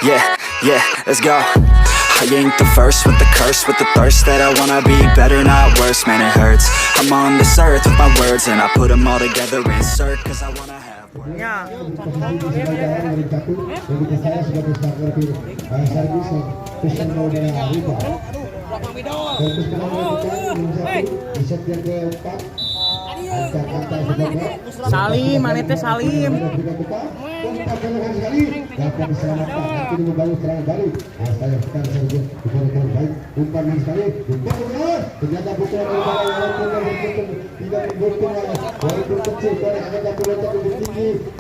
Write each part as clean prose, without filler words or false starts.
Yeah, yeah, let's go. I ain't the first with the curse, with the thirst that I wanna be better, not worse. Man, it hurts. I'm on this earth with my words, and I put them all together, insert, cause I wanna have words. Ya. Salim, mana teh Salim.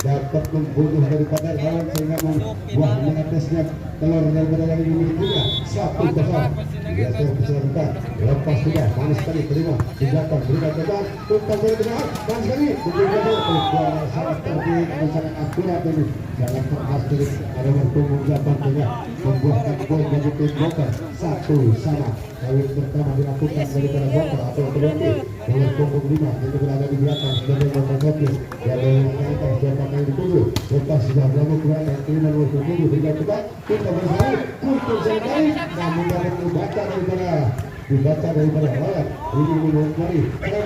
dapat membunuh daripada lawan sehingga membuah menetesnya telur daripada yang dimilikinya 1-0. Dia kesulitan lepas sudah manis sekali terima di belakang berikan tekan umpan dari tengah manis sekali betul-betul sangat terbaik dan sangat akurat ini jangan terhasil ada bertunggu belakang tengah membuahkan gol bagi tim Boker 1-1. Kawin pertama dilakukan daripada Boker atau terlebih nomor punggung 5 itu berada di belakang sebagai nomor 1 dan yang atas siapa yang dituju lepas sudah berlalu ke belakang terima nomor 7 berikan tekan kita bersama untuk sekali namun dapat dibaca daripada lawan ini menurut kali kali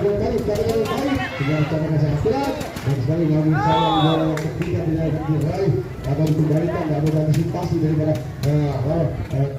dengan cara sangat keras dan sekali namun sayang bola ketiga tidak diraih atau dikembalikan dan ada antisipasi daripada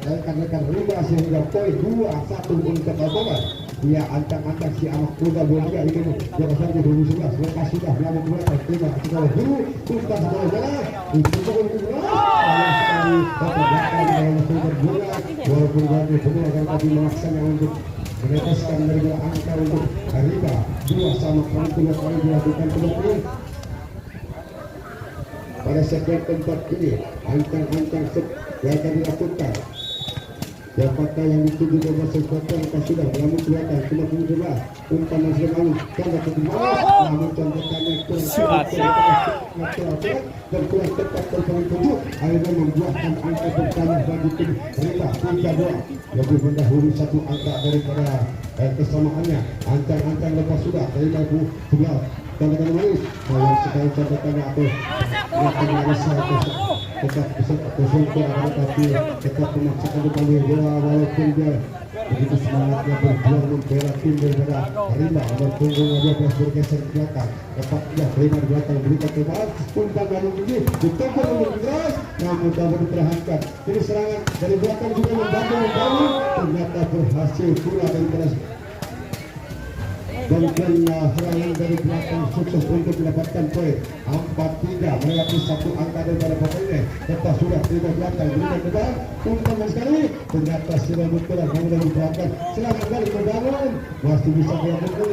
rekan-rekan Rimba sehingga poin 2-1 untuk Boker. Dia ancang-ancang si anak muda bola itu dia pasang di 2011 lepas sudah berlalu ke belakang terima sekolah guru tuntas sekolah jalan itu pun sekali belakang dalam sekolah bola walaupun ganti semua akan tadi melaksanakan untuk meneteskan dari angka untuk Rimba 2 kali 3 kali dilakukan peluang pada segmen keempat ini ancang-ancang yang akan dilakukan siapakah yang dituju nomor sesuatu yang sudah berlalu kelihatan cuma mencoba umpan yang sudah lalu tanda kedua namun contohnya dan kurang tepat terpaling tujuh akhirnya membuahkan angka pertama bagi tim Rimba 3-2 lebih mendahului 1 angka daripada kesamaannya ancang-ancang lepas sudah dari mampu sebelah tanda-tanda manis yang sekali contohnya atau tetap bisa tersentuh tapi tetap memaksakan kembali bola walaupun dia begitu semangatnya berjuang membela tim daripada Rimba dan punggung 12 bergeser ke belakang tepat dia terima di belakang berikan kebal umpan lalu ini ditempel oleh Gras namun dapat dipertahankan jadi serangan dari belakang juga membantu ternyata berhasil pula daripada dan serangan dari belakang sukses untuk mendapatkan poin 4-3 melewati 1 angka daripada pemainnya lepas sudah terima belakang berikan kebal umpan sekali ternyata sudah betul namun dari belakang serangan kali membangun masih bisa dilakukan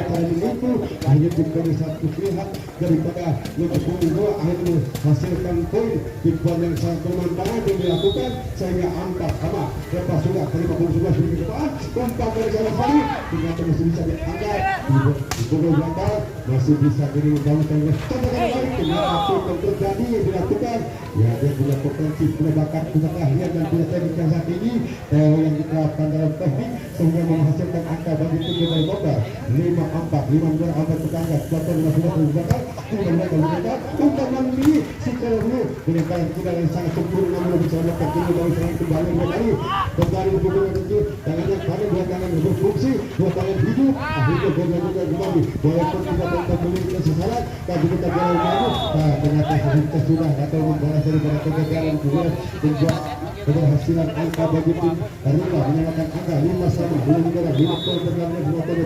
tapi itu hanya diberi satu pihak daripada lebih punggung 2 akhirnya menghasilkan poin di poin yang sangat bermanfaat yang dilakukan sehingga angka sama lepas sudah terima punggung 11 berikan kebal umpan dari salah kali ternyata masih bisa diangkat di punggung belakang masih bisa jadi membangun ternyata apa yang terjadi yang dilakukan ya dia punya potensi punya bakat punya keahlian dan punya teknik yang saat ini yang diterapkan dalam teknik sehingga menghasilkan angka bagi tim dari Boker 5-4 5 angka tetangga 4 sudah terbakar umpan ini secara dulu dengan kita yang sangat sempurna namun bisa melakukan ini dari serangan kembali hubungan kecil tangannya pada dua tangan berfungsi dua tangan hidup akhirnya bola kembali walaupun tidak dapat memiliki sesaran tapi kita jalan lagi ternyata kita sudah atau membalas daripada kegagalan kedua membuat keberhasilan angka bagi tim Rimba menyamakan angka 5-5 belum negara 5 poin terlalu 2 poin dari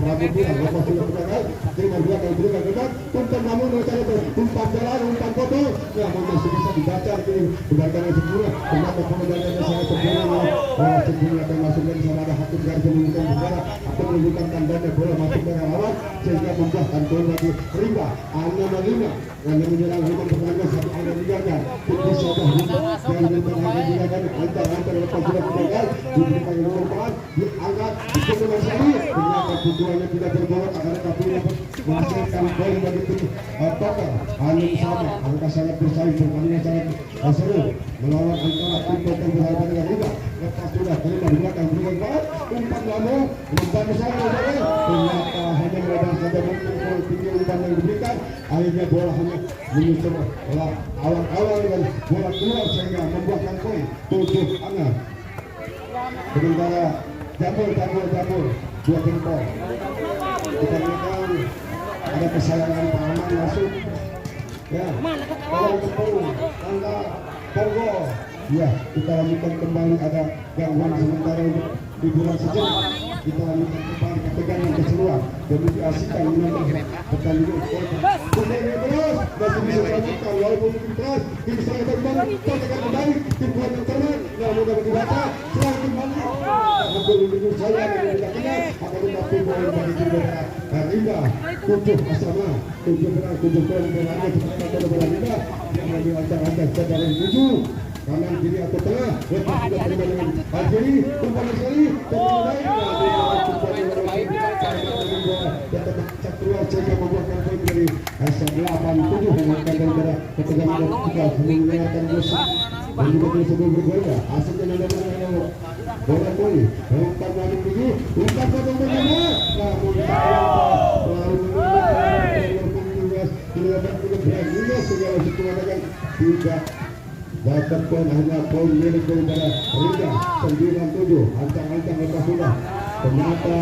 Rabu bilang lepas sudah berangkat terima belakang berikan kebat umpan namun mencari umpan jalan umpan foto namun masih bisa dibaca ini belakangnya sempurna ternyata pengendaliannya sangat sempurna sempurna akan masuk dari sana ada hakim garis menunjukkan negara atau menunjukkan tandanya bola masuk dari lawan sehingga membuahkan poin bagi Rimba 6-5 yang menyerang rumah pertandingan satu angka digagal bisa yang diperhatikan digagal antar lepas sudah kebakar diberikan nomor 4 diangkat dikeluar sekali ternyata pukulannya tidak tergolong karena tapi dapat menghasilkan poin bagi tim Boker hanya sama angka sangat bersaing pertandingan sangat seru melawan antara tim Boker yang berhadapan dengan Rimba lepas sudah terima di belakang berikan umpan lalu umpan besar ternyata hanya melebar saja mungkin tinggi umpan yang diberikan akhirnya bola hanya menyusul awal-awal dengan bola keluar sehingga membuahkan poin 7 angka. Sementara jabur dua jempol. Kita lihat ada kesayangan Pak Aman masuk. Ya, kalau ketemu angka Pongo. Ya, kita lanjutkan kembali, ada gangguan sementara untuk hiburan sejenak. Kita lanjutkan kembali ke tegangan keseruan demi diasihkan menambah pertandingan. Kemudian terus masih bisa dilanjutkan walaupun mungkin keras. Tim serang kembali, tekan kembali, tim kuat terman. Yang mudah dibaca, serang kembali. Untuk menunjuk saya dan tidak kenal akan tetapi boleh bagi tim Rinda 7 asrama 7 berang 7 poin berlanjut kepada bola Rinda yang lebih lancar-lancar saudara 7 kanan kiri atau tengah lepas sudah terima dengan kiri umpan sekali keluar sehingga membuahkan poin dari asal 8-7 mengangkat daripada ketegangan dan kita mendengarkan musik dan juga sebelum berbeda asalnya ada bola poin umpan dari tinggi umpan potong bersama namun segala mengatakan tidak dapat poin, hanya poin milik daripada Rinda 9-7 ancang-ancang lepas sudah ternyata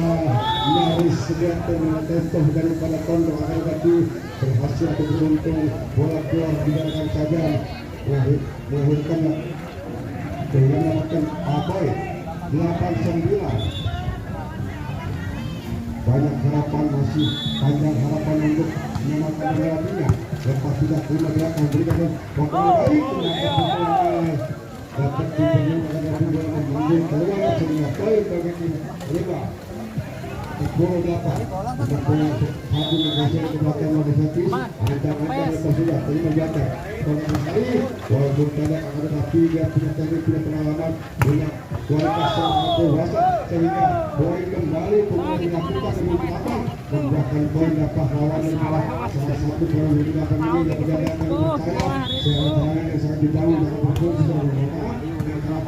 nyaris sedia tertentu daripada Kondo akan tetapi berhasil beruntung bola keluar dibiarkan saja melahirkan mendapatkan poin 8-9. Banyak harapan, masih panjang harapan untuk menyelamatkan melewatinya. Lepas sudah terima belakang berikan waktu baik dapat diberi mengambil keluar sehingga poin bagi tim Rinda 10-8 untuk bola satu menghasil ke belakang Manisati ancang-ancang lepas sudah terima belakang poin sekali walaupun tidak akan tetapi dia punya teknik, punya pengalaman, punya kualitas yang dewasa sehingga poin kembali kemudian dilakukan dengan matang membuahkan poin dapat lawan yang kalah salah satu poin yang dilakukan ini yang berjadikan dengan saya serangan yang sangat dibangun dengan berfungsi dan bermanfaat yang telah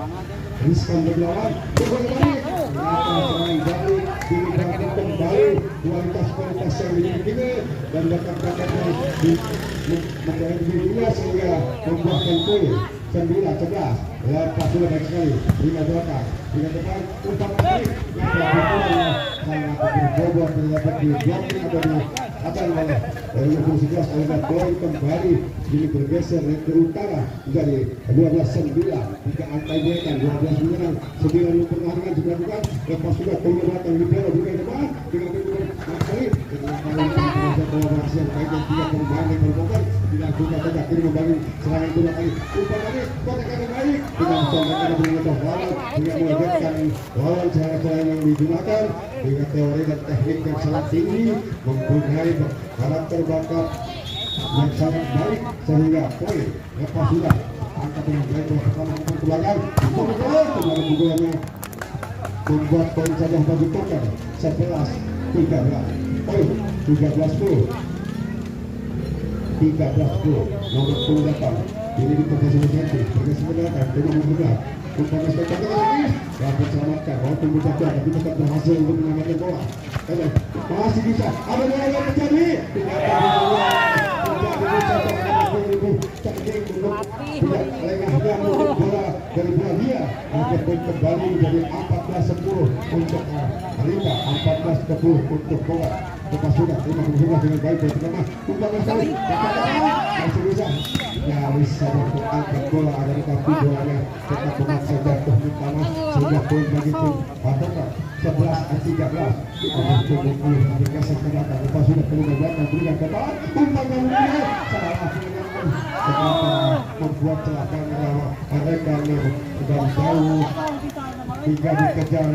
riskan berlawan kembali serangan balik dilakukan kembali kualitas yang dimiliki dan bakat-bakat yang menjadi dirinya sehingga membuahkan poin 9-11 lepas sudah baik sekali Rinda belakang Rinda depan umpan balik yang sangat berbobot terdapat di blocking atau di akan oleh Yusuf Sejas oleh poin kembali ini bergeser ke utara menjadi 12-9 jika angka diakan 12-9 9 pertandingan dilakukan lepas sudah poin belakang di bola juga depan dengan kemudian sekali dengan kali kolaborasi yang baik dan tidak kembali berbongkar dilakukan saja kini membangun serangan kedua kali umpan balik kotakan yang baik dengan mencontohkan menyentuh lawan dengan melebatkan lawan cara-cara yang digunakan dengan teori dan teknik yang sangat tinggi mempunyai karakter bakat yang sangat baik sehingga poin lepas sudah angkat dengan baik pertama ke belakang kembali pukulannya membuat poin saja bagi Token 11-13 poin 13-10 nomor 10 datang ini dipotong Mesenti bergeser ke belakang dengan membelah umpan spektakuler lagi dapat selamatkan walaupun berjatuh tapi tetap berhasil untuk menyelamatkan bola masih bisa ada bola yang terjadi bola dari bola dia kembali menjadi 14-10 untuk Rinda 14-10 untuk bola lepas sudah terima dengan baik dari pertama umpan sekali masih bisa nyaris saja angkat bola ada tetapi bolanya tetap memaksa jatuh utama sehingga poin bagi tim Patrika 11-13 bergeser ke belakang lepas sudah terima belakang berikan ke bawah umpan yang mulia salah ternyata membuat celaka mereka dan jauh hingga dikejar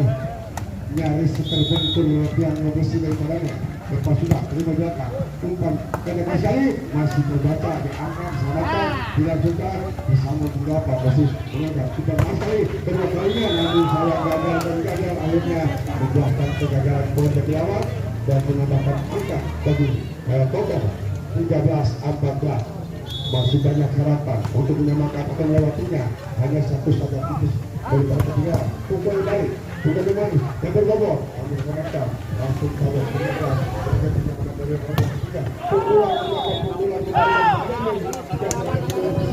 nyaris terbentur yang bersih daripadanya lepas sudah terima belakang umpan kedua kali masih terbaca diangkat selamatkan dilanjutkan disambung berapa masih menangkap kita sekali kedua kalinya namun saya gagal dan gagal akhirnya membuahkan kegagalan poin bagi lawan dan menambahkan angka bagi Token 13-14 masih banyak harapan untuk menyamakan atau melewatinya hanya satu saja tipis daripada ketiga pukul balik bukan dengan yang berbobot kami menangkap langsung kabur mereka ketika dari ketiga pukulan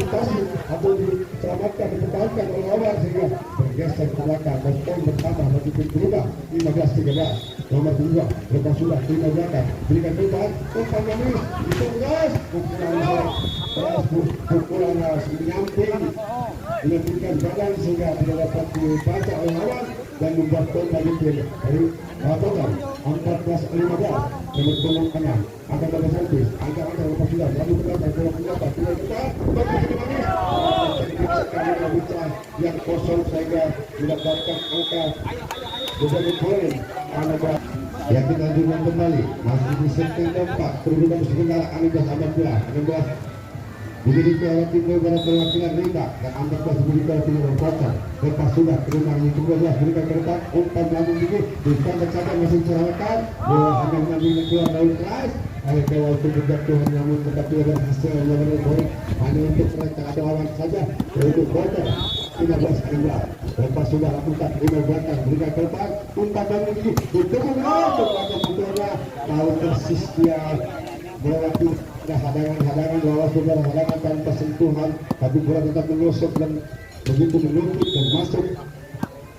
presentasi atau diselamatkan dipertahankan oleh lawan sehingga bergeser ke belakang dan poin pertama bagi tim berubah 15-13 nomor 2 lepas sudah terima belakang berikan perubahan umpan manis itu gas pukulan menyamping menyampingkan badan sehingga tidak dapat dibaca oleh lawan dan membuat poin bagi tim dari total 14-15 nomor punggung kanan akan dapat servis angka-angka lepas sudah lalu ke belakang tidak kita yang kosong sehingga mendapatkan angka beberapa poin yang kita lanjutkan kembali masih di segmen keempat kedudukan sementara 16 dimiliki oleh tim Negara Perwakilan Rimba dan 14 dimiliki oleh tim Berkota lepas sudah terima yang 12 berikan ke depan umpan melambung tinggi ditangkap saja masih diserahkan bola akan mengambil keluar dari kelas oleh kawal untuk berjatuhan namun tetapi ada hasil yang lebih baik hanya untuk mereka ada lawan saja yaitu Berkota 15-16 lepas sudah lakukan terima belakang berikan ke depan umpan melambung tinggi ditunggu belakang pukulnya tahu persis dia melewati hadangan lawan saudara hadangan tanpa sentuhan tapi bola tetap menusuk dan begitu menuntut dan masuk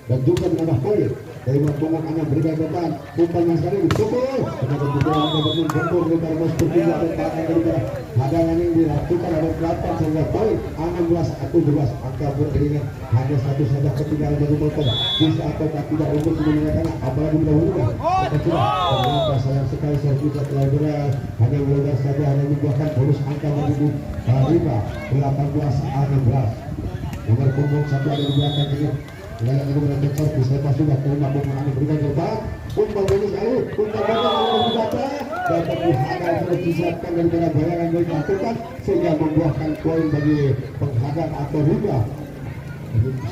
dan juga menambah poin dari punggung anak berikan depan umpan yang sekali dipukul ternyata juga dapat menggempur daripada Boston juga dan daripada hadangan yang dilakukan oleh 8 sehingga poin 16-17 angka beriringan hanya satu saja ketinggalan dari Boston bisa atau tidak untuk memenangkan apalagi mendahulukan ternyata sayang sekali servisnya telah berat hanya mudah saja hanya membuahkan bonus angka bagi Riba 18-16 nomor punggung satu ada di belakang ini yang menggunakan servis lepas sudah terima pemain berikan coba umpan bonus kali umpan bonus dapat dihadang terus disiapkan daripada bayangan yang dilakukan sehingga membuahkan poin bagi penghadang atau Riba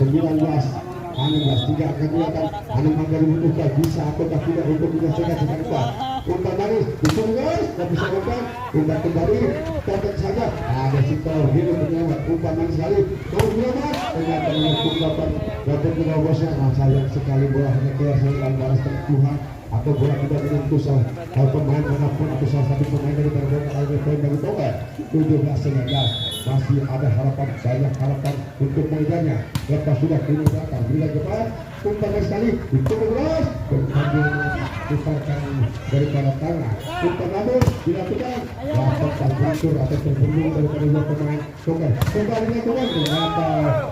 19-16 tidak akan kelihatan hanya mangga dibutuhkan bisa ataukah tidak untuk menyelesaikan sekarang umpan manis ditunggu dan bisa umpan kembali tonton saja ada si Tol Gini penyelamat umpan manis sekali nomor 12 ternyata menentukan dapat menerobosnya sayang sekali bola hanya keluar sehingga balas Tuhan atau bola tidak menyentuh salah pemain manapun atau salah satu pemain dari berbagai poin dari Toga 17-19 masih ada harapan banyak harapan untuk mainannya lepas sudah kini belakang bila depan umpan sekali ditunggu beras bertanding putarkan daripada tangan umpan namun dilakukan dapat terbentur atau terbendung daripada dua pemain Toga kembali dilakukan ternyata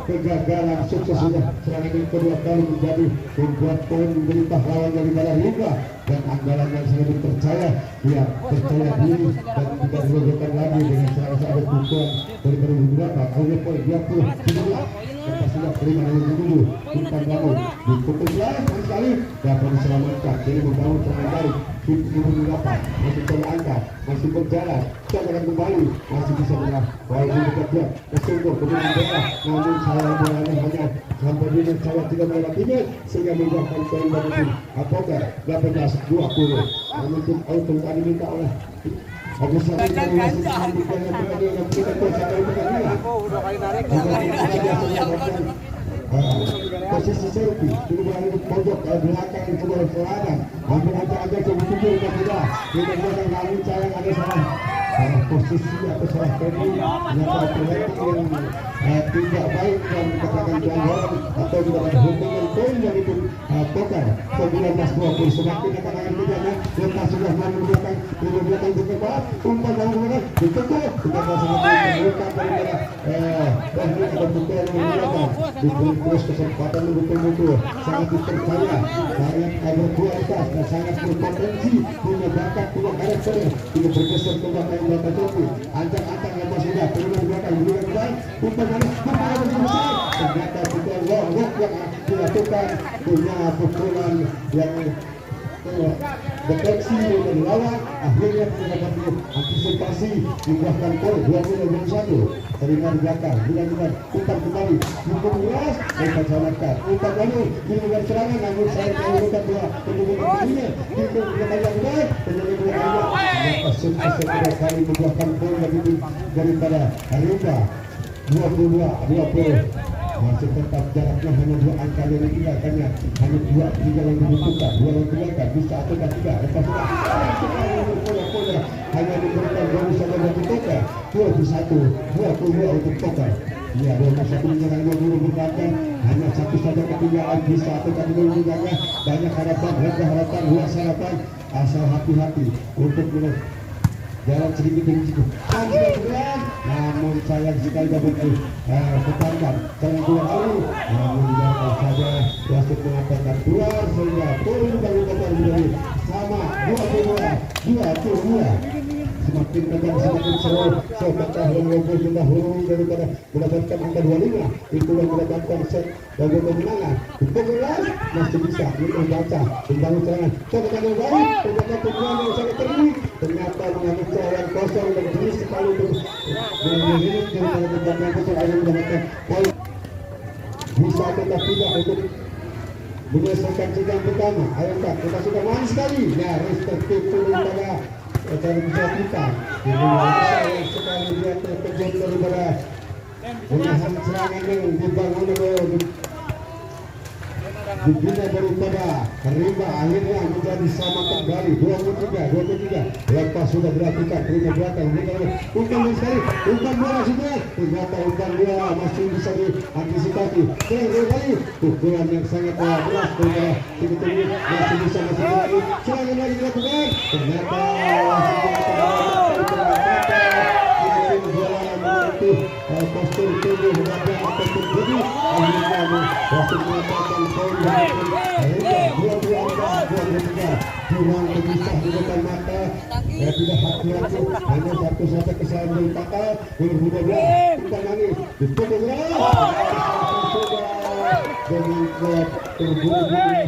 kegagalan sukses sudah serangan yang kedua kali menjadi membuat poin menjadi pahlawan daripada Liga dan andalan yang sangat dipercaya dia percaya diri dan tidak dilakukan lagi dengan serangan pukulan daripada beberapa oleh poin 20-17 lepas sudah terima nomor 7 umpan bangun dipukul sekali dapat diselamatkan jadi membangun serangan balik tim 28 masih coba angkat masih berjalan coba kembali masih bisa menang walaupun dekat dia kesungguh kemudian bola namun salah bolanya hanya sampai dengan saya tidak melewatinya sehingga membuahkan poin bagi tim Apoker 18-20 namun tim auto tadi minta oleh Agus Sari dari masih mengambilkan yang berada dalam kita kuasa dari pertandingan posisi serpi dulu berada di pojok belakang sebuah seladang hampir aja kebutuhan kita belakang lalu sayang ada salah posisi atau salah teknik yang terlihat yang tidak baik dan katakan pelanggaran atau tidak ada hubungan poin dari tim Pokar 19-20 semakin akan pidana lepas sudah main belakang ke depan umpan dalam belakang ditutup kita sangat membuka daripada teknik atau pukulan yang belakang diberi terus kesempatan betul-betul sangat dipercaya sangat berkualitas dan sangat berpotensi punya bakat punya karakter ini bergeser ke belakang ancang-ancang lepas sudah turun di belakang umpan ternyata pukulan yang dilakukan punya pukulan yang deteksi dari lawan akhirnya mendapat antisipasi dibuahkan poin 20-21 terima di belakang bulan umpan kembali umpan luas umpan selamatkan umpan lalu dilakukan serangan namun saya melakukan dua pendukung ini itu kembali yang baik penyelenggara bola sukses kedua kali membuahkan poin daripada Harimba 22-20 masih tetap jaraknya hanya 2 angka yang ditinggalkannya, hanya 2-3 yang dibutuhkan, 2 yang ditinggalkan, bisa atau tidak, lepas sudah pola hanya diberikan bonus saja bagi Toka, 21-22 untuk Toka. Ya, 21 menyerangnya dulu berkata hanya 1 saja ketinggalan, bisa atau tidak meninggalnya, banyak harapan, luas harapan, asal hati-hati untuk menang. Jalan sedikit demi sedikit, namun sayang sekali dapat bertambah jangan keluar dulu, namun dibiarkan saja wasit mengatakan keluar sehingga turun dari kotor menjadi sama 22. Semakin tegang, semakin seru, sementara Hongkong sudah hulu daripada mendapatkan angka 25, itu yang mendapatkan set dan kemenangan. Kemudian masih bisa membaca tentang serangan. Coba yang baik, ternyata tujuan yang sangat tinggi, ternyata mengambil serangan kosong dan jenis sekali untuk mengirim daripada kemenangan kosong akan mendapatkan poin. Bisa tetap tidak untuk menyelesaikan sidang pertama. Ayo Kak, kita sudah main sekali. Ya, respektif daripada dan bisa kita ini sayang sekali dia terkejut daripada menahan serangan yang dibangun dibina daripada Rimba, akhirnya menjadi sama kembali 23 lepas sudah dilakukan terima belakang bukan sekali, bukan bola sudah ternyata bukan dia masih bisa diantisipasi kembali pukulan yang sangat keras daripada tim masih bisa lagi serangan lagi dilakukan ternyata postur tubuh berada ataupun budi akhirnya wasit mengatakan poin dua kurang berpisah di depan mata tidak hati-hati hanya satu saja kesalahan dari Taka benar-benar kita nangis ditutup dengan kuat terburu-buru